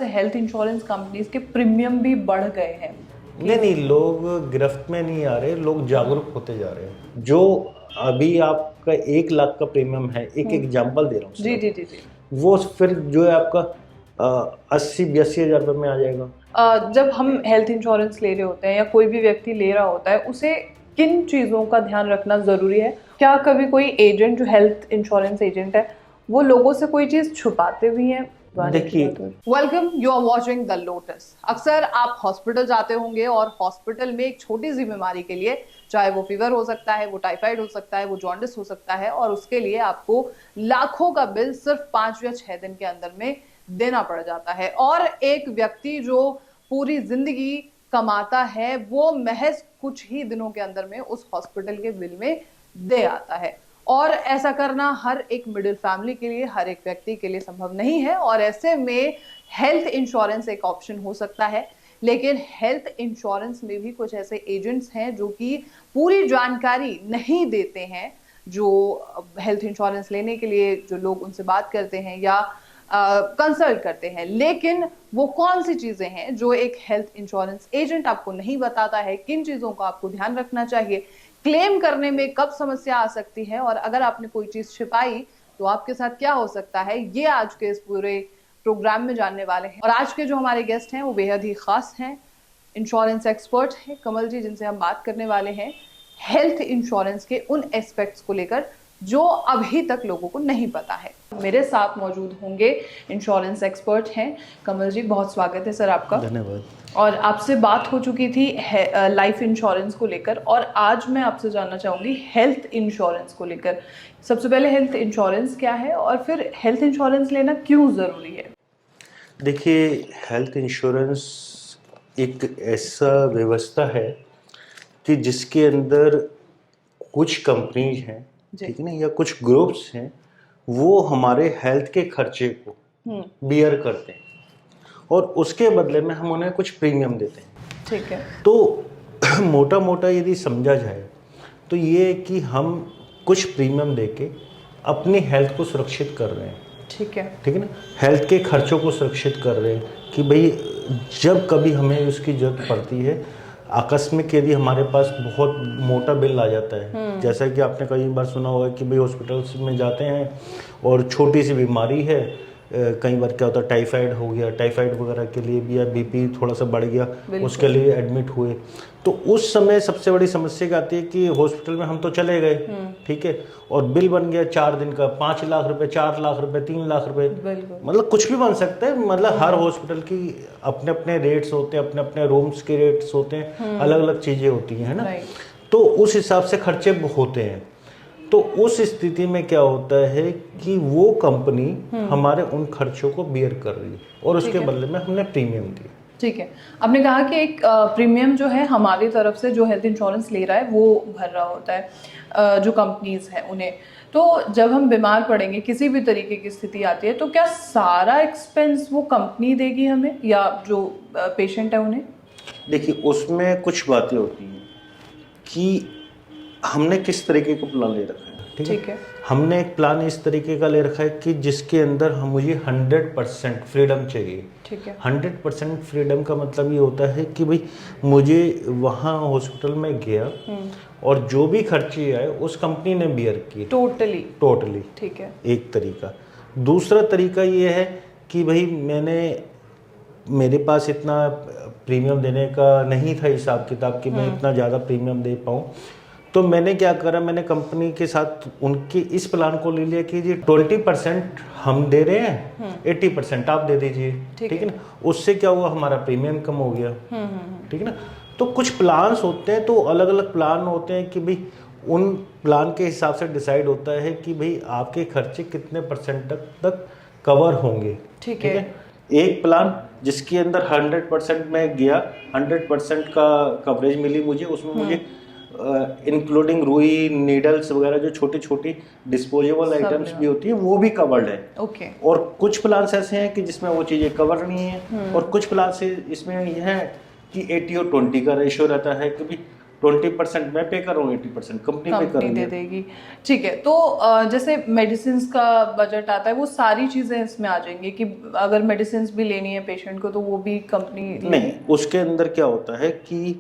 Health insurance companies के premium भी बढ़ गए हैं। नहीं, लोग गिरफ्त में नहीं आ रहे, लोग जागरूक होते जा रहे हैं। जो अभी आपका 1 लाख का प्रीमियम है, एक एग्जांपल दे रहा हूँ जी सिर्फ, जी जी जी। वो फिर जो है आपका 80-82 हज़ार रुपये में आ जाएगा। जब हम हेल्थ इंश्योरेंस ले रहे होते हैं या कोई भी व्यक्ति ले रहा होता है, उसे किन चीज़ों का ध्यान रखना ज़रूरी है? क्या कभी कोई एजेंट जो हेल्थ इंश्योरेंस एजेंट है वो लोगों से कोई चीज़ छुपाते भी हैं? देखिए, welcome, you are watching the Lotus. अक्सर आप हॉस्पिटल जाते होंगे और हॉस्पिटल में एक छोटी सी बीमारी के लिए, चाहे वो फीवर हो सकता है, वो टाइफाइड हो सकता है, वो जॉन्डिस हो सकता है, और उसके लिए आपको लाखों का बिल सिर्फ 5 या 6 दिन के अंदर में देना पड़ जाता है। और एक व्यक्ति जो पूरी जिंदगी कमाता है वो महज कुछ ही दिनों के अंदर में उस हॉस्पिटल के बिल में दे आता है। और ऐसा करना हर एक मिडिल फैमिली के लिए, हर एक व्यक्ति के लिए संभव नहीं है, और ऐसे में हेल्थ इंश्योरेंस एक ऑप्शन हो सकता है। लेकिन हेल्थ इंश्योरेंस में भी कुछ ऐसे एजेंट्स हैं जो कि पूरी जानकारी नहीं देते हैं। जो हेल्थ इंश्योरेंस लेने के लिए जो लोग उनसे बात करते हैं या कंसल्ट करते हैं, लेकिन वो कौन सी चीजें हैं जो एक हेल्थ इंश्योरेंस एजेंट आपको नहीं बताता है, किन चीजों का आपको ध्यान रखना चाहिए, क्लेम करने में कब समस्या आ सकती है, और अगर आपने कोई चीज छिपाई तो आपके साथ क्या हो सकता है, ये आज के इस पूरे प्रोग्राम में जानने वाले हैं। और आज के जो हमारे गेस्ट हैं वो बेहद ही खास हैं, इंश्योरेंस एक्सपर्ट हैं कमल जी, जिनसे हम बात करने वाले हैं हेल्थ इंश्योरेंस के उन एस्पेक्ट्स को लेकर जो अभी तक लोगों को नहीं पता है। मेरे साथ मौजूद होंगे इंश्योरेंस एक्सपर्ट हैं कमल जी। बहुत स्वागत है सर आपका। धन्यवाद। और आपसे बात हो चुकी थी लाइफ इंश्योरेंस को लेकर, और आज मैं आपसे जानना चाहूँगी हेल्थ इंश्योरेंस को लेकर। सबसे पहले हेल्थ इंश्योरेंस क्या है और फिर हेल्थ इंश्योरेंस लेना क्यों ज़रूरी है? देखिए, हेल्थ इंश्योरेंस एक ऐसा व्यवस्था है कि जिसके अंदर कुछ कंपनीज हैं, ठीक है ना, या कुछ ग्रुप्स हैं, वो हमारे हेल्थ के खर्चे को बियर करते हैं और उसके बदले में हम उन्हें कुछ प्रीमियम देते हैं। ठीक है। तो मोटा मोटा यदि समझा जाए तो ये कि हम कुछ प्रीमियम देके अपनी हेल्थ को सुरक्षित कर रहे हैं। ठीक है। ठीक है ना, हेल्थ के खर्चों को सुरक्षित कर रहे हैं कि भाई जब कभी हमें उसकी जरूरत पड़ती है, आकस्मिक यदि हमारे पास बहुत मोटा बिल आ जाता है, जैसा कि आपने कई बार सुना होगा कि भाई हॉस्पिटल्स में जाते हैं और छोटी सी बीमारी है, कई बार क्या होता है टाइफाइड हो गया, टाइफाइड वगैरह के लिए भी, या बीपी थोड़ा सा बढ़ गया, उसके लिए एडमिट हुए, तो उस समय सबसे बड़ी समस्या क्या आती है कि हॉस्पिटल में हम तो चले गए, ठीक है, और बिल बन गया 4 दिन का 5 लाख रुपए, 4 लाख रुपए, 3 लाख रुपए, मतलब कुछ भी बन सकता है। मतलब हर हॉस्पिटल की अपने अपने रेट्स होते हैं, अपने अपने रूम्स के रेट्स होते हैं, अलग अलग चीज़ें होती हैं, है ना। तो उस हिसाब से खर्चे होते हैं। तो उस स्थिति में क्या होता है कि वो कंपनी हमारे उन खर्चों को बियर कर रही है और उसके बदले में हमने प्रीमियम दिया। ठीक है। आपने कहा कि एक प्रीमियम जो है हमारी तरफ से जो हेल्थ इंश्योरेंस ले रहा है वो भर रहा होता है, जो कंपनीज हैं उन्हें। तो जब हम बीमार पड़ेंगे, किसी भी तरीके की स्थिति आती है, तो क्या सारा एक्सपेंस वो कंपनी देगी हमें या जो पेशेंट है उन्हें? देखिए, उसमें कुछ बातें होती हैं कि हमने किस तरीके का प्लान ले रखा है। ठीक है। हमने एक प्लान इस तरीके का ले रखा है कि जिसके अंदर हम मुझे 100% फ्रीडम चाहिए। ठीक है। 100% फ्रीडम का मतलब ये होता है कि भाई मुझे वहाँ हॉस्पिटल में गया और जो भी खर्चे आए उस कंपनी ने बियर किए टोटली। ठीक है। एक तरीका। दूसरा तरीका ये है कि भाई मेरे पास इतना प्रीमियम देने का नहीं था हिसाब किताब कि मैं इतना ज़्यादा प्रीमियम दे पाऊँ, तो मैंने क्या करा, मैंने कंपनी के साथ उनके इस प्लान को ले लिया कि जी 20% हम दे रहे हैं, 80% आप दे दीजिए। ठीक है ना। उससे क्या हुआ, हमारा प्रीमियम कम हो गया। ठीक है ना। तो कुछ प्लान्स होते हैं, तो अलग अलग प्लान होते हैं कि भाई उन प्लान के हिसाब से डिसाइड होता है कि भाई आपके खर्चे कितने परसेंट तक कवर होंगे। ठीक है। एक प्लान जिसके अंदर 100% में गया, 100% का कवरेज मिली मुझे, उसमें मुझे इंक्लूडिंग रुई, नीडल्स वगैरह जो छोटी छोटी डिस्पोजेबल आइटम्स भी होती है वो भी कवर्ड है। ओके। और कुछ प्लान्स ऐसे हैं कि जिसमें वो चीज़ें कवर नहीं है, और कुछ प्लान्स इसमें यह है कि 80 और 20 का रेशियो रहता है कि 20% मैं पे कर रहा हूँ, 80% कंपनी पे कर कंपनी रही दे है। देगी। ठीक है, तो जैसे मेडिसिन का बजट आता है, वो सारी चीजें इसमें आ जाएंगी कि अगर मेडिसिन भी लेनी है पेशेंट को तो वो भी कंपनी नहीं, उसके अंदर क्या होता है कि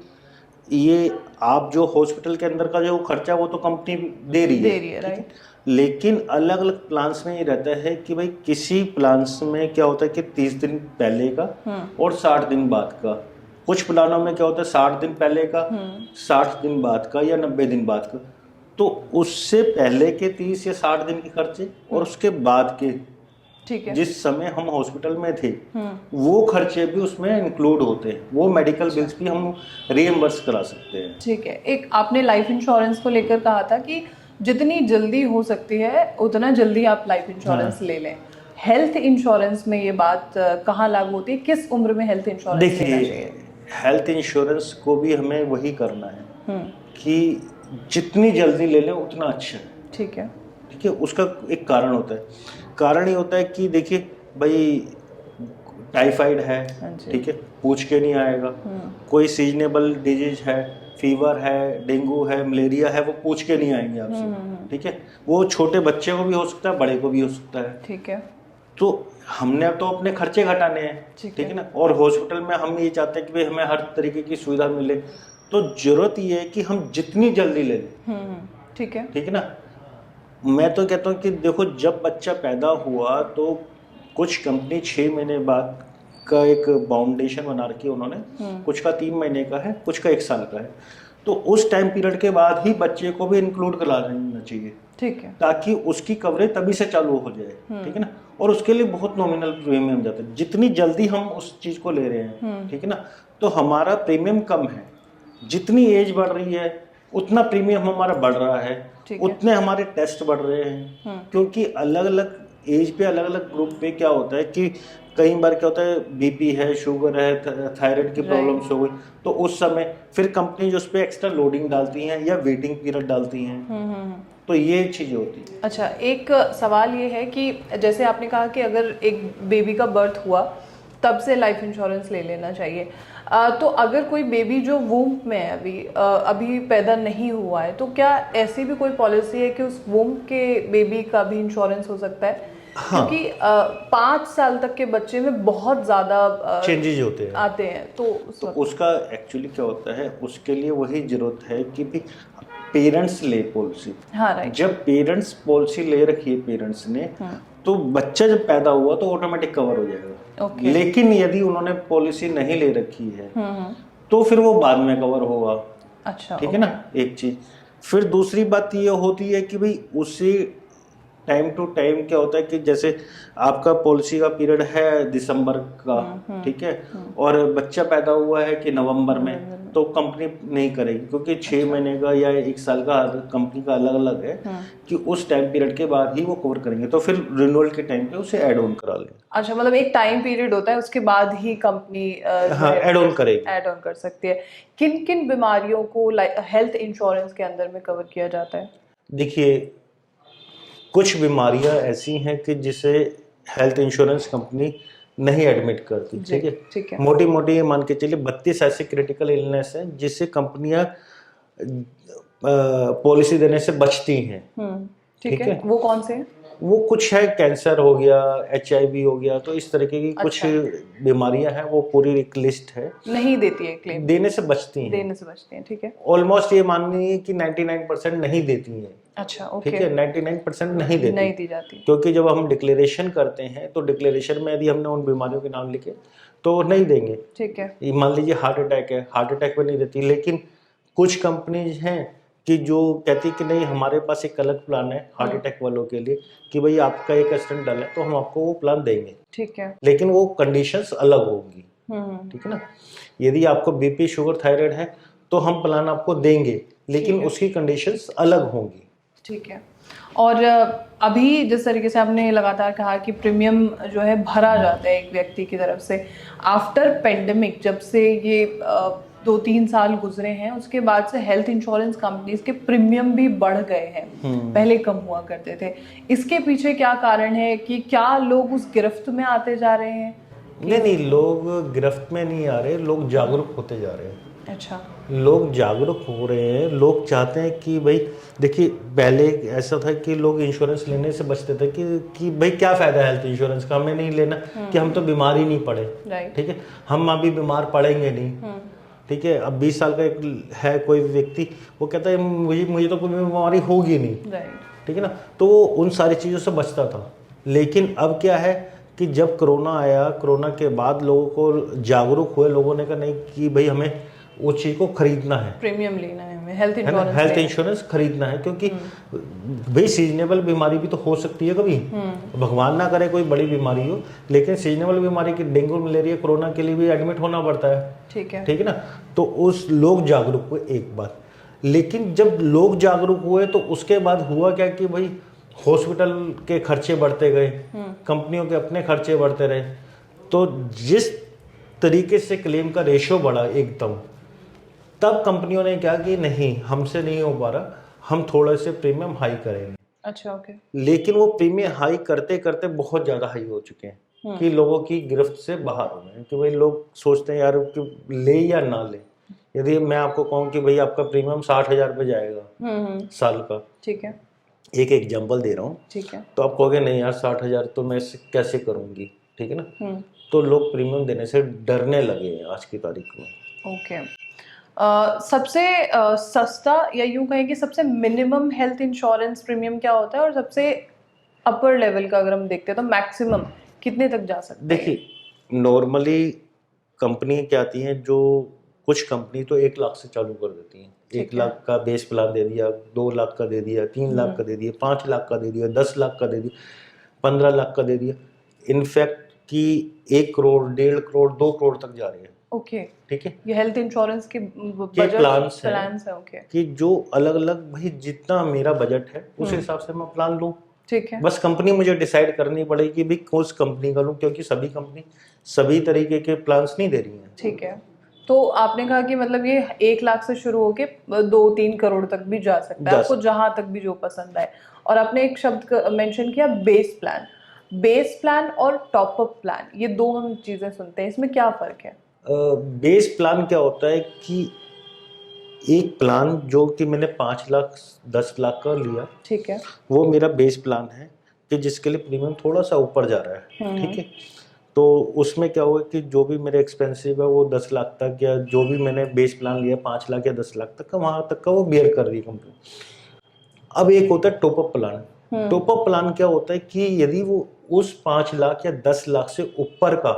ये आप जो हॉस्पिटल के अंदर का जो खर्चा वो तो कंपनी दे रही दे है, रही है, ठीक है। राइट। लेकिन अलग अलग प्लान्स में ये रहता है कि भाई किसी प्लान्स में क्या होता है कि 30 दिन पहले का और 60 दिन बाद का। कुछ प्लानों में क्या होता है 60 दिन पहले का, 60 दिन बाद का या 90 दिन बाद का। तो उससे पहले के 30 या 60 दिन के खर्चे और उसके बाद के ठीक है। जिस समय हम हॉस्पिटल में थे वो खर्चे भी उसमें इंक्लूड होते हैं। वो मेडिकल बिल्स भी हम रिएम्बर्स करा सकते हैं। ठीक है, एक आपने लाइफ इंश्योरेंस को लेकर कहा था कि जितनी जल्दी हो सकती है उतना जल्दी आप लाइफ इंश्योरेंस ले लें। हेल्थ इंश्योरेंस में ये बात कहाँ लागू होती है, किस उम्र में हेल्थ इंश्योरेंस लेना देखिए, चाहिए? हेल्थ इंश्योरेंस को भी हमें वही करना है कि जितनी जल्दी ले लें उतना अच्छा है। ठीक है। ठीक है, उसका एक कारण होता है। कारण ये होता है कि देखिए भाई, टाइफाइड है, हाँ जी। ठीक है, पूछ के नहीं आएगा। कोई सीजनेबल डिजीज है, फीवर है, डेंगू है, मलेरिया है, वो पूछ के नहीं आएंगे आपसे। ठीक है, वो छोटे बच्चे को भी हो सकता है, बड़े को भी हो सकता है। ठीक है। तो हमने तो अपने खर्चे घटाने हैं, ठीक ठीक है ना। और हॉस्पिटल में हम ये चाहते हैं कि भाई हमें हर तरीके की सुविधा मिले। तो जरूरत ये है कि हम जितनी जल्दी ले लें, ठीक है। ठीक है ना। मैं तो कहता हूँ कि देखो, जब बच्चा पैदा हुआ तो कुछ कंपनी 6 महीने बाद का एक बाउंडेशन बना रखी है उन्होंने। कुछ का 3 महीने का है, कुछ का 1 साल का है। तो उस टाइम पीरियड के बाद ही बच्चे को भी इंक्लूड करा देना चाहिए, ठीक है। ताकि उसकी कवरेज तभी से चालू हो जाए, ठीक है ना। और उसके लिए बहुत नॉमिनल प्रीमियम जाता है। जितनी जल्दी हम उस चीज को ले रहे हैं, ठीक है ना, तो हमारा प्रीमियम कम है। जितनी एज बढ़ रही है उतना प्रीमियम हमारा बढ़ रहा है, ठीक है। उतने हमारे टेस्ट बढ़ रहे हैं। क्योंकि अलग अलग एज पे, अलग अलग ग्रुप पे क्या होता है कि कई बार क्या होता है, बीपी है, शुगर है, थायराइड की प्रॉब्लम्स हो गई, तो उस समय फिर कंपनी जो उस पर एक्स्ट्रा लोडिंग डालती हैं या वेटिंग पीरियड डालती हैं। तो ये चीज़ होती है। अच्छा, एक सवाल ये है कि जैसे आपने कहा कि अगर एक बेबी का बर्थ हुआ तब से लाइफ इंश्योरेंस ले लेना चाहिए, तो अगर कोई बेबी जो वूम्ब में है, अभी पैदा नहीं हुआ है, तो क्या ऐसी भी कोई पॉलिसी है कि उस वूम्ब के बेबी का भी इंश्योरेंस हो सकता है? हाँ। क्योंकि 5 साल तक के बच्चे में बहुत ज्यादा चेंजेस होते हैं, आते हैं, तो उसका एक्चुअली क्या होता है, उसके लिए वही जरूरत है कि भी पेरेंट्स ले पॉलिसी। हाँ, राइट। जब पेरेंट्स पॉलिसी ले रखी है पेरेंट्स ने, तो बच्चा जब पैदा हुआ तो ऑटोमेटिक कवर हो जाएगा। ओके। लेकिन यदि उन्होंने पॉलिसी नहीं ले रखी है तो फिर वो बाद में कवर होगा। अच्छा, ठीक है ना, एक चीज। फिर दूसरी बात ये होती है कि भाई उसी टाइम टू टाइम क्या होता है कि जैसे आपका पॉलिसी का पीरियड है दिसंबर का, ठीक है, और बच्चा पैदा हुआ है कि नवंबर में, तो कंपनी नहीं करेगी, क्योंकि 6 महीने का या 1 साल का कंपनी का अलग अलग है कि उस टाइम पीरियड के बाद ही वो कवर करेंगे। तो फिर रिन्यूअल के टाइम पे उसे एड ऑन करा लें। अच्छा, मतलब एक टाइम पीरियड होता है, उसके बाद ही कंपनी हाँ, एड ऑन करेगी, ऐड ऑन कर सकती है। किन किन बीमारियों को हेल्थ इंश्योरेंस के अंदर में कवर किया जाता है? देखिए, कुछ बीमारियां ऐसी हैं कि जिसे हेल्थ इंश्योरेंस कंपनी नहीं एडमिट करती, ठीक है। ठीक है। मोटी मोटी ये मान के चलिए 32 ऐसे क्रिटिकल इलनेस हैं जिसे कंपनियां पॉलिसी देने से बचती हैं। ठीक है। वो कौन से हैं? वो कुछ है, कैंसर हो गया, HIV हो गया, तो इस तरीके की कुछ बीमारियां हैं। वो पूरी एक लिस्ट है, नहीं देती है क्लेम, देने से बचती हैं, देने से बचती हैं। ठीक है। ऑलमोस्ट ये मानिए कि 99% नहीं देती हैं। अच्छा, ओके। ठीक है, 99% नहीं देती, नहीं दी जाती, क्योंकि जब हम डिक्लेरेशन करते हैं तो डिक्लेरेशन में यदि हमने उन बीमारियों के नाम लिखे तो नहीं देंगे। ठीक है। मान लीजिए हार्ट अटैक है, हार्ट अटैक पे नहीं देती। लेकिन कुछ कंपनीज हैं कि जो कहती कि नहीं, हमारे पास एक अलग प्लान है हार्ट अटैक वालों के लिए कि भाई आपका एक एक्सीडेंट डाला है तो हम आपको वो प्लान देंगे। ठीक है। लेकिन वो कंडीशंस अलग होंगी, ठीक है ना। यदि आपको बीपी, शुगर, थायराइड है तो हम प्लान आपको देंगे, लेकिन उसकी कंडीशंस अलग होंगी। ठीक है। और अभी जिस तरीके से आपने लगातार कहा कि प्रीमियम जो है भरा जाता है एक व्यक्ति की तरफ से, आफ्टर पेंडेमिक जब से ये 2-3 साल गुजरे हैं, उसके बाद से हेल्थ इंश्योरेंस कंपनीज के प्रीमियम भी बढ़ गए हैं, पहले कम हुआ करते थे। इसके पीछे क्या कारण है कि क्या लोग उस गिरफ्त में आते जा रहे हैं? नहीं, लोग गिरफ्त में नहीं आ रहे, लोग जागरूक होते जा रहे हैं। अच्छा। लोग जागरूक हो रहे हैं, लोग चाहते हैं कि भाई देखिए, पहले ऐसा था कि लोग इंश्योरेंस लेने से बचते थे कि भाई क्या फ़ायदा है हेल्थ इंश्योरेंस का, हमें नहीं लेना कि हम तो बीमार ही नहीं पड़े, राइट। ठीक है, हम अभी बीमार पड़ेंगे नहीं, ठीक है। अब 20 साल का एक है कोई व्यक्ति, वो कहता है मुझे तो कोई बीमारी होगी नहीं, राइट। ठीक है ना, तो वो उन सारी चीज़ों से बचता था। लेकिन अब क्या है कि जब कोरोना आया, कोरोना के बाद लोगों को जागरूक हुए, लोगों ने कहा नहीं कि भाई हमें उस चीज़ को खरीदना है, प्रीमियम लेना है हमें, हेल्थ है ना, इंश्योरेंस हेल्थ लेना है। इंश्योरेंस खरीदना है, क्योंकि भाई सीजनेबल बीमारी भी तो हो सकती है कभी, भगवान ना करे कोई बड़ी बीमारी हो, लेकिन सीजनेबल बीमारी की डेंगू मलेरिया कोरोना के लिए भी एडमिट होना पड़ता है, ठीक है। ठीक है ना। तो उस लोग जागरूक हुए एक बात, लेकिन जब लोग जागरूक हुए तो उसके बाद हुआ क्या कि भाई हॉस्पिटल के खर्चे बढ़ते गए, कंपनियों के अपने खर्चे बढ़ते रहे, तो जिस तरीके से क्लेम का रेशो बढ़ा एकदम, तब कंपनियों ने क्या कि नहीं हमसे नहीं हो पा रहा, हम थोड़े से प्रीमियम हाई करेंगे। अच्छा, ओके। लेकिन वो प्रीमियम हाई करते करते बहुत ज़्यादा हाई हो चुके हैं कि लोगों की गिरफ्त से बाहर हो गए हैं, कि भाई लोग सोचते हैं यार कि ले या ना ले। यदि मैं आपको कहूँ कि भाई आपका प्रीमियम 60,000 रुपये जाएगा साल का, ठीक है। एक एग्जांपल दे रहा हूँ, ठीक है। तो आप कहोगे नहीं यार 60,000 तो मैं इससे कैसे करूँगी, ठीक है ना, तो लोग प्रीमियम देने से डरने लगे हैं आज की तारीख में। ओके। सबसे सस्ता या यूं कहें कि सबसे मिनिमम हेल्थ इंश्योरेंस प्रीमियम क्या होता है, और सबसे अपर लेवल का अगर हम देखते हैं तो मैक्सिमम कितने तक जा सकता है? देखिए, नॉर्मली कंपनी क्या आती हैं, जो कुछ कंपनी तो 1 लाख से चालू कर देती हैं, ठीक 1 लाख का बेस प्लान दे दिया, 2 लाख का दे दिया, 3 लाख का दे दिया, 5 लाख का दे दिया, 10 लाख का दे दिया, 15 लाख का दे दिया, इनफैक्ट कि 1 करोड़, 1.5 करोड़, 2 करोड़ तक जा रही है, ओके। ठीक है। ये हेल्थ इंश्योरेंस की के बजट प्लान्स प्लान्स है, ओके। कि जो अलग अलग भाई जितना मेरा बजट है उस हिसाब से मैं प्लान लूँ, ठीक है। बस कंपनी मुझे डिसाइड करनी पड़ेगी कि भाई कौन सी कंपनी का लूँ, क्योंकि सभी कंपनी सभी तरीके के प्लान्स नहीं दे रही हैं। ठीक है। तो आपने कहा कि मतलब ये 1 लाख से शुरू होके 2-3 करोड़ तक भी जा सकता है, आपको जहां तक भी जो पसंद आए। और आपने एक शब्द मेंशन किया, बेस प्लान। बेस प्लान और टॉप अप प्लान, ये दो हम चीजें सुनते हैं, इसमें क्या फर्क है? बेस प्लान क्या होता है कि एक प्लान जो कि मैंने 5 लाख 10 लाख का लिया, ठीक है। वो मेरा बेस प्लान है कि जिसके लिए प्रीमियम थोड़ा सा ऊपर जा रहा है, ठीक है। तो उसमें क्या हुआ कि जो भी मेरे एक्सपेंसिव है वो 10 लाख तक, या जो भी मैंने बेस प्लान लिया 5 लाख या 10 लाख तक का, वहां तक का वो बेयर कर रही है कंपनी। अब एक होता है top up plan. Top up plan क्या होता है कि यदि वो उस 5 लाख या 10 लाख से ऊपर का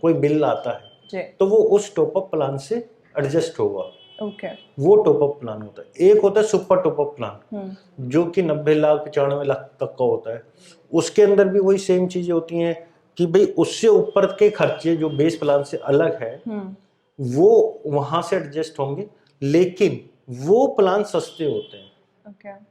कोई बिल आता है तो वो उस टॉप अप प्लान से एडजस्ट होगा, ओके। वो टॉप अप प्लान होता है। एक होता है सुपर टॉप अप प्लान, जो कि 90 लाख 95 लाख तक का होता है। उसके अंदर भी वही सेम चीजें होती हैं कि भाई उससे ऊपर के खर्चे जो बेस प्लान से अलग है वो वहां से एडजस्ट होंगे, लेकिन वो प्लान सस्ते होते हैं। ओके।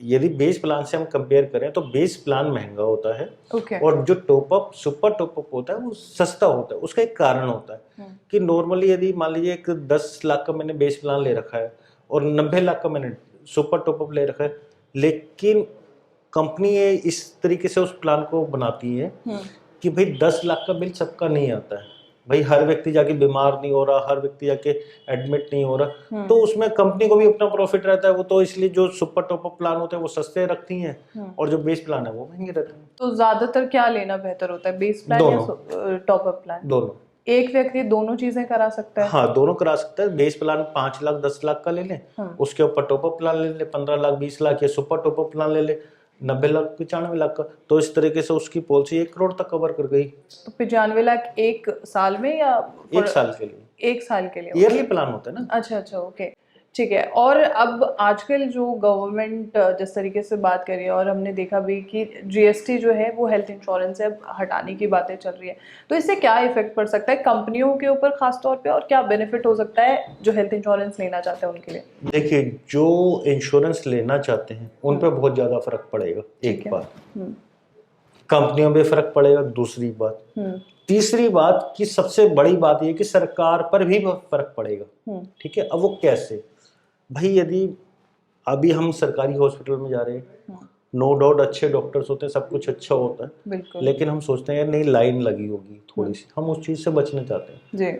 यदि बेस प्लान से हम कंपेयर करें तो बेस प्लान महंगा होता है, ओके। और जो top up super top up होता है वो सस्ता होता है। उसका एक कारण होता है कि नॉर्मली यदि मान लीजिए एक 10 लाख का मैंने बेस प्लान ले रखा है और 90 लाख का मैंने सुपर टॉप अप ले रखा है, लेकिन कंपनी ये इस तरीके से उस प्लान को बनाती है कि भाई 10 लाख का बिल सबका नहीं आता है, भाई हर व्यक्ति जाके बीमार नहीं हो रहा, हर व्यक्ति जाके एडमिट नहीं हो रहा, तो उसमें कंपनी को भी अपना प्रॉफिट रहता है। वो तो इसलिए जो सुपर टॉप अप प्लान होते हैं वो सस्ते रखती हैं और जो बेस प्लान है वो महंगे रहते हैं। तो ज्यादातर क्या लेना बेहतर होता है, बेस प्लान या टॉप अप प्लान? दोनों। एक व्यक्ति दोनों चीजें करा सकता है? हाँ, दोनों करा सकता है। बेस प्लान 5 लाख 10 लाख का ले लें, उसके ऊपर टॉप अप प्लान ले ले 15 लाख 20 लाख, या सुपर टॉप अप प्लान ले ले 90 लाख 95 लाख का, तो इस तरीके से उसकी पॉलिसी 1 करोड़ तक कवर कर गई। तो 95 लाख एक साल में या 1 साल के लिए? 1 साल के लिए ईयरली प्लान होता है ना। अच्छा अच्छा, ओके, ठीक है। और अब आजकल जो गवर्नमेंट जिस तरीके से बात कर रही है, और हमने देखा भी कि जीएसटी जो है वो हेल्थ इंश्योरेंस से अब हटाने की बातें चल रही है, तो इससे क्या इफेक्ट पड़ सकता है कंपनियों के ऊपर खास तौर पे, और क्या बेनिफिट हो सकता है जो हेल्थ इंश्योरेंस लेना चाहते हैं उनके लिए? देखिए, जो इंश्योरेंस लेना चाहते हैं उन पे बहुत ज्यादा फर्क पड़ेगा। एक बात, कंपनियों पे फर्क पड़ेगा। दूसरी बात, तीसरी बात की सबसे बड़ी बात यह कि सरकार पर भी फर्क पड़ेगा, ठीक है। अब वो कैसे? भाई यदि अभी हम सरकारी हॉस्पिटल में जा रहे हैं, नो डाउट अच्छे डॉक्टर्स होते हैं, सब कुछ अच्छा होता है, लेकिन हम सोचते हैं यार नहीं लाइन लगी होगी थोड़ी सी, हम उस चीज से बचना चाहते हैं, जी,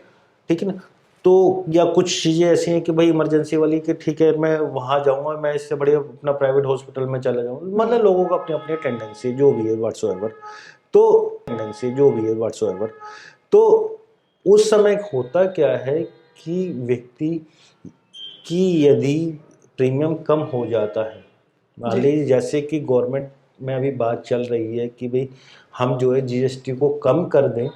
ठीक है ना। तो या कुछ चीज़ें ऐसी हैं कि भाई इमरजेंसी वाली कि ठीक है मैं वहाँ जाऊँगा, मैं इससे बढ़िया अपना प्राइवेट हॉस्पिटल में चला जाऊँगा। मतलब लोगों का अपनी अपनी टेंडेंसी जो भी है व्हाट्सोएवर, तो उस समय होता क्या है कि व्यक्ति की यदि प्रीमियम कम हो जाता है, मान जी। लीजिए जैसे कि गवर्नमेंट में अभी बात चल रही है कि भाई हम जो है जीएसटी को कम कर दें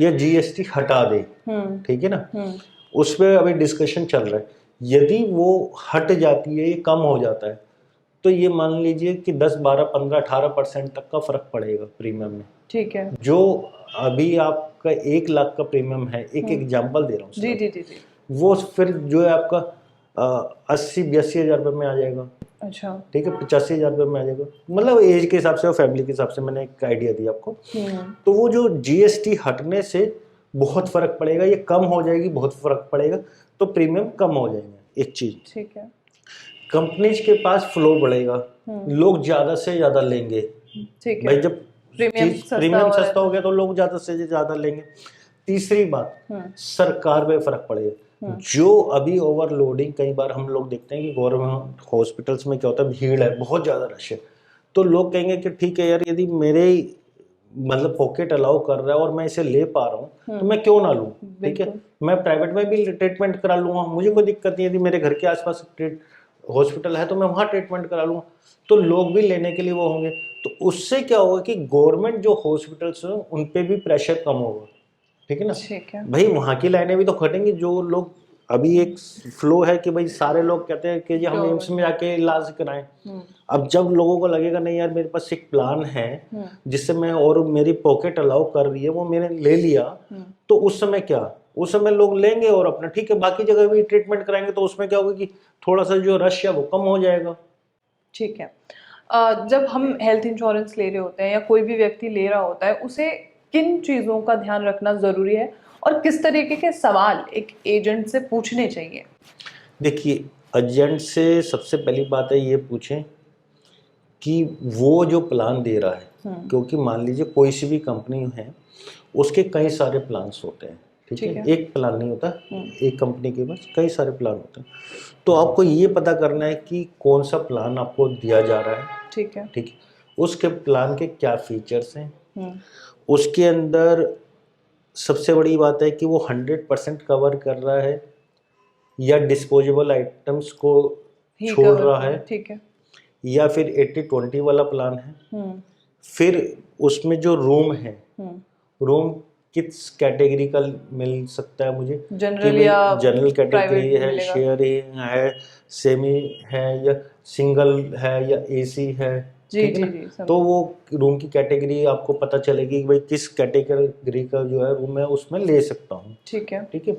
या जीएसटी हटा दें, ठीक है ना, उस पर अभी डिस्कशन चल रहा है। यदि वो हट जाती है, ये कम हो जाता है, तो ये मान लीजिए कि 10, 12, 15, 18% तक का फर्क पड़ेगा प्रीमियम में। ठीक है। जो अभी आपका 1 लाख का प्रीमियम है, एक एग्जांपल दे रहा हूँ जी सिर्फ, जी जी जी। वो फिर जो है आपका 80-82 हज़ार रुपये में आ जाएगा। अच्छा। ठीक है, 85 हज़ार रुपये में आ जाएगा। मतलब एज के हिसाब से और फैमिली के हिसाब से मैंने एक आइडिया दिया आपको। तो वो जो जीएसटी हटने से बहुत फर्क पड़ेगा, ये कम हो जाएगी, बहुत फर्क पड़ेगा, तो प्रीमियम कम हो जाएंगे। एक चीज, ठीक है। कंपनीज के पास फ्लो बढ़ेगा, लोग ज्यादा से ज्यादा लेंगे। ठीक है। भाई जब प्रीमियम सस्ता तो हो गया तो लोग ज्यादा से ज्यादा लेंगे। तीसरी बात, सरकार पे फर्क पड़ेगा। जो अभी ओवरलोडिंग, कई बार हम लोग देखते हैं कि गवर्नमेंट हॉस्पिटल्स में क्या होता है, भीड़ है, बहुत ज्यादा रश है, तो लोग कहेंगे कि ठीक है यार, यदि मेरे मतलब पॉकेट अलाउ कर रहा है और मैं इसे ले पा रहा हूँ तो मैं क्यों ना लूँ। ठीक है, मैं प्राइवेट में भी ट्रीटमेंट करा लूंगा, मुझे कोई दिक्कत नहीं है। यदि मेरे घर के आसपास हॉस्पिटल है तो मैं वहाँ ट्रीटमेंट करा लूंगा, तो लोग भी लेने के लिए वो होंगे। तो उससे क्या होगा कि गवर्नमेंट जो हॉस्पिटल्स हैं उन पे भी प्रेशर कम होगा। ठीक है ना, ठीक है। भाई वहाँ की लाइनें भी तो खटेंगी। जो लोग अभी एक फ्लो है कि भाई सारे लोग कहते हैं कि जी हम एम्स में जाके इलाज कराएं। अब जब लोगों को लगेगा नहीं यार मेरे पास एक प्लान है जिससे मैं, और मेरी पॉकेट अलाउ कर रही है, वो मैंने ले लिया, तो उस समय क्या, उस समय लोग लेंगे और अपना ठीक है बाकी जगह भी ट्रीटमेंट कराएंगे। तो उसमें क्या होगा कि थोड़ा सा जो रश है वो कम हो जाएगा। ठीक है। जब हम हेल्थ इंश्योरेंस ले रहे होते हैं या कोई भी व्यक्ति ले रहा होता है, उसे किन चीज़ों का ध्यान रखना ज़रूरी है और किस तरीके के सवाल एक एजेंट से पूछने चाहिए? देखिए, एजेंट से सबसे पहली बात है ये पूछें कि वो जो प्लान दे रहा है, क्योंकि मान लीजिए कोई सी भी कंपनी है, उसके कई सारे प्लान्स होते हैं। ठीक है, एक प्लान नहीं होता, एक कंपनी के पास कई सारे प्लान होते हैं। तो आपको ये पता करना है कि कौन सा प्लान आपको दिया जा रहा है। ठीक है, उसके प्लान के क्या फीचर्स हैं, उसके अंदर सबसे बड़ी बात है कि वो 100% कवर कर रहा है या डिस्पोजेबल आइटम्स को छोड़ रहा है। ठीक है, या फिर 80-20 वाला प्लान है। फिर उसमें जो रूम है, रूम किस कैटेगरी का मिल सकता है मुझे, जनरल या जनरल कैटेगरी है, शेयरिंग है, सेमी है, या सिंगल है, या एसी है। ठीक है ना, तो वो रूम की कैटेगरी आपको पता चलेगी कि भाई किस कैटेगरी का जो है रूम है उसमें ले सकता हूँ। ठीक है,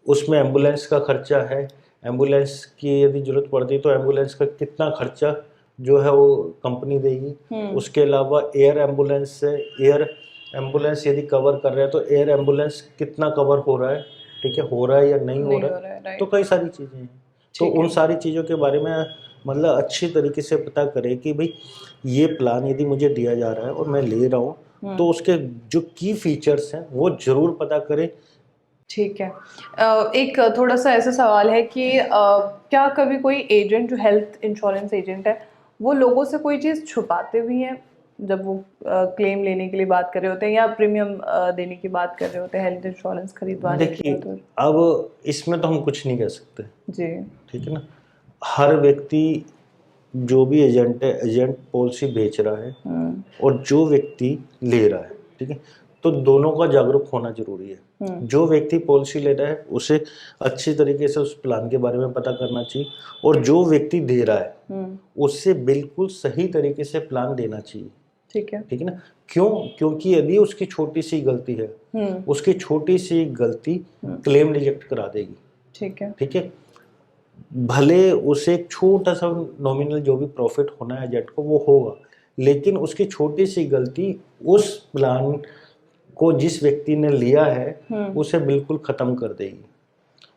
उसमें एम्बुलेंस का खर्चा है, एम्बुलेंस की यदि जरूरत पड़ती है तो एम्बुलेंस का कितना खर्चा जो है वो कंपनी देगी। उसके अलावा एयर एम्बुलेंस से, एयर एम्बुलेंस यदि कवर कर रहे हैं तो एयर एम्बुलेंस कितना कवर हो रहा है, ठीक है, हो रहा है या नहीं हो रहा है। तो कई सारी चीज़ें हैं, तो उन सारी चीज़ों के बारे में मतलब अच्छी तरीके से पता करें कि भाई ये प्लान यदि मुझे दिया जा रहा है और मैं ले रहा हूँ तो उसके जो की फीचर्स हैं वो ज़रूर पता करें। ठीक है। एक थोड़ा सा ऐसा सवाल है कि क्या कभी कोई एजेंट जो हेल्थ इंश्योरेंस एजेंट है वो लोगों से कोई चीज़ छुपाते भी हैं जब वो क्लेम लेने के लिए बात कर रहे होते हैं या प्रीमियम देने की बात कर रहे होते हैं, हेल्थ इंश्योरेंस खरीदवाने की? देखिए, अब इसमें तो हम कुछ नहीं कह सकते जी, ठीक है ना। हर व्यक्ति जो भी एजेंट है, एजेंट पॉलिसी बेच रहा है और जो व्यक्ति ले रहा है, ठीक है, तो दोनों का जागरूक होना जरूरी है। जो व्यक्ति पॉलिसी ले रहा है उसे अच्छी तरीके से उस प्लान के बारे में पता करना चाहिए, और जो व्यक्ति दे रहा है उससे बिल्कुल सही तरीके से प्लान देना चाहिए। ठीक है ना, क्यों? क्योंकि यदि उसकी छोटी सी गलती है, उसकी छोटी सी गलती क्लेम रिजेक्ट करा देगी। ठीक है, भले उसे एक छोटा सा नॉमिनल जो भी प्रॉफिट होना है एजेंट को वो होगा, लेकिन उसकी छोटी सी गलती उस प्लान को जिस व्यक्ति ने लिया है उसे बिल्कुल खत्म कर देगी।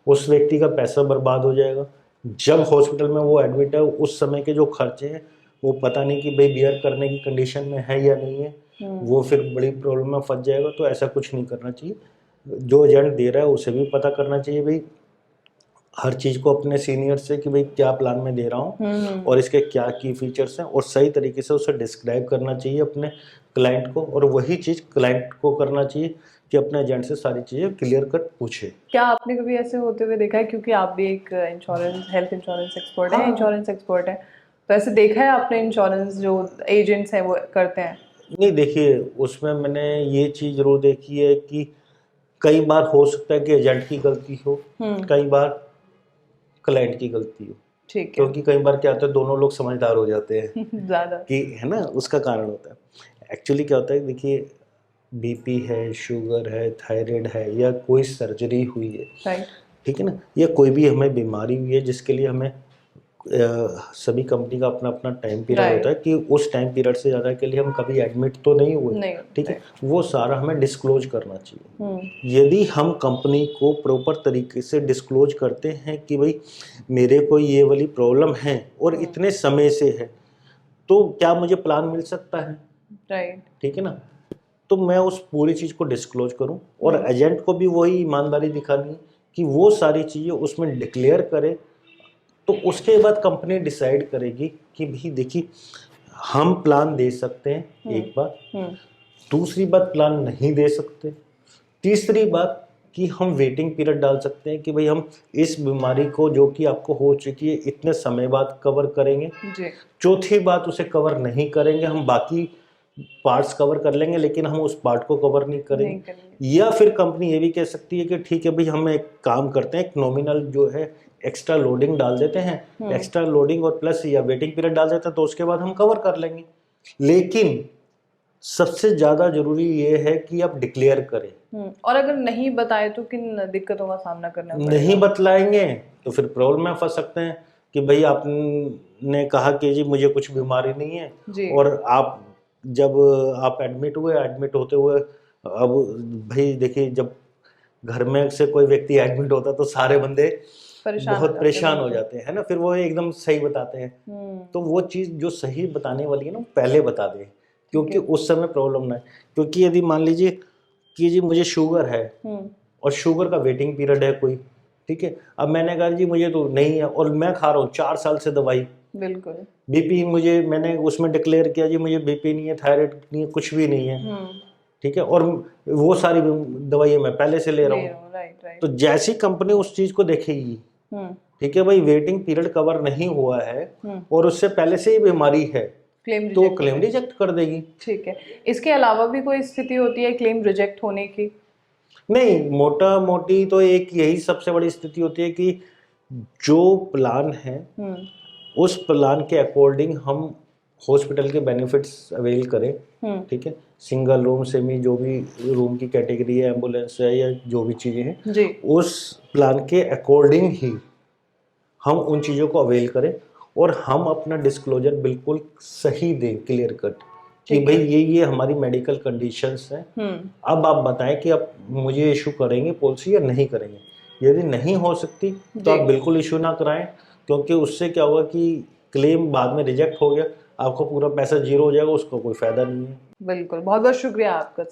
उस व्यक्ति का पैसा बर्बाद हो जाएगा। जब हॉस्पिटल में वो एडमिट है उस समय के जो खर्चे हैं वो पता नहीं कि भाई बियर करने की कंडीशन में है या नहीं है, वो फिर बड़ी प्रॉब्लम में फंस जाएगा। तो ऐसा कुछ नहीं करना चाहिए। जो एजेंट दे रहा है उसे भी पता करना चाहिए भाई हर चीज़ को अपने सीनियर से कि भाई क्या प्लान में दे रहा हूँ और इसके क्या की फीचर्स हैं, और सही तरीके से उसे डिस्क्राइब करना चाहिए अपने क्लाइंट को, और वही चीज़ क्लाइंट को करना चाहिए कि अपने एजेंट से सारी चीज़ें क्लियर कट पूछे। क्या आपने कभी ऐसे होते हुए देखा है, क्योंकि आप भी एक इंश्योरेंस हेल्थ इंश्योरेंस एक्सपर्ट है, हाँ। इंश्योरेंस एक्सपर्ट है, तो ऐसे देखा है आपने इंश्योरेंस जो एजेंट्स हैं वो करते हैं? नहीं देखिए, उसमें मैंने ये चीज़ जरूर देखी है कि कई बार हो सकता है कि एजेंट की गलती हो, कई बार क्लाइंट की गलती हो, ठीक है। क्योंकि कई बार क्या होता है दोनों लोग समझदार हो जाते हैं ज़्यादा। कि है ना, उसका कारण होता है। एक्चुअली क्या होता है, देखिए बीपी है, शुगर है, थायराइड है, या कोई सर्जरी हुई है, राइट। ठीक है ना, या कोई भी हमें बीमारी हुई है जिसके लिए हमें सभी कंपनी का अपना अपना टाइम पीरियड Right. होता है कि उस टाइम पीरियड से ज़्यादा के लिए हम कभी एडमिट तो नहीं हुए, नहीं, ठीक है, right. वो सारा हमें डिस्क्लोज करना चाहिए। यदि हम कंपनी को प्रॉपर तरीके से डिस्क्लोज करते हैं कि भाई मेरे को ये वाली प्रॉब्लम है और इतने समय से है, तो क्या मुझे प्लान मिल सकता है, राइट। ठीक है ना, तो मैं उस पूरी चीज़ को डिस्क्लोज करूं, और एजेंट को भी वही ईमानदारी दिखानी है कि वो सारी चीज़ें उसमें डिक्लेयर करे, तो उसके बाद कंपनी डिसाइड करेगी कि भाई देखिए हम प्लान दे सकते हैं, एक बात, दूसरी बात प्लान नहीं दे सकते, तीसरी बात कि हम वेटिंग पीरियड डाल सकते हैं कि भाई हम इस बीमारी को जो कि आपको हो चुकी है इतने समय बाद कवर करेंगे जी। चौथी बात उसे कवर नहीं करेंगे, हम बाकी पार्ट्स कवर कर लेंगे लेकिन हम उस पार्ट को कवर नहीं करेंगे। या फिर कंपनी ये भी कह सकती है कि ठीक है भाई हम एक काम करते हैं, एक नॉमिनल जो है एक्स्ट्रा लोडिंग डाल देते हैं, एक्स्ट्रा लोडिंग और प्लस या वेटिंग पीरियड डाल देते हैं, तो उसके बाद हम कवर कर लेंगे। लेकिन सबसे ज़्यादा जरूरी ये है कि आप डिक्लेयर करें। और अगर नहीं बताए तो किन दिक्कतों का सामना करना पड़ेगा? नहीं बतलाएंगे तो फिर प्रॉब्लम में फंस सकते हैं कि भाई आपने कहा कि जी मुझे कुछ बीमारी नहीं है जी। और आप जब आप एडमिट होते हुए, अब भाई देखिए जब घर में से कोई व्यक्ति एडमिट होता है तो सारे बंदे बहुत परेशान हो जाते हैं, है ना, फिर वो एकदम सही बताते हैं। तो वो चीज़ जो सही बताने वाली है ना पहले बता दें, क्योंकि उस समय प्रॉब्लम ना है। क्योंकि यदि मान लीजिए कि जी मुझे शुगर है और शुगर का वेटिंग पीरियड है कोई, ठीक है, अब मैंने कहा जी मुझे तो नहीं है और मैं खा रहा हूँ 4 साल से दवाई, बिल्कुल, बीपी मुझे मैंने उसमें डिक्लेयर किया जी मुझे बीपी नहीं है, थायराइड नहीं है, कुछ भी नहीं है, ठीक है, और वो सारी दवाइयाँ मैं पहले से ले रहा हूँ, राइट। तो जैसी कंपनी उस चीज़ को देखेगी, ठीक है भाई वेटिंग पीरियड कवर नहीं हुआ है और उससे पहले से ही बीमारी है, तो क्लेम रिजेक्ट कर देगी। ठीक है। इसके अलावा भी कोई स्थिति होती है क्लेम रिजेक्ट होने की? नहीं, मोटा मोटी तो एक यही सबसे बड़ी स्थिति होती है कि जो प्लान है उस प्लान के अकॉर्डिंग हम हॉस्पिटल के बेनिफिट्स अवेल करें, ठीक है, सिंगल रूम सेमी जो भी रूम की कैटेगरी है, एम्बुलेंस है या जो भी चीज़ें हैं, उस प्लान के अकॉर्डिंग ही हम उन चीज़ों को अवेल करें और हम अपना डिस्क्लोजर बिल्कुल सही दें, क्लियर कट, कि भाई ये हमारी मेडिकल कंडीशंस हैं, अब आप बताएं कि आप मुझे इशू करेंगे पॉलिसी या नहीं करेंगे। यदि नहीं हो सकती तो आप बिल्कुल इशू ना कराएं, क्योंकि उससे क्या होगा कि क्लेम बाद में रिजेक्ट हो गया, आपका पूरा पैसा जीरो हो जाएगा, उसका कोई फायदा नहीं है। बिल्कुल, बहुत बहुत शुक्रिया आपका सर।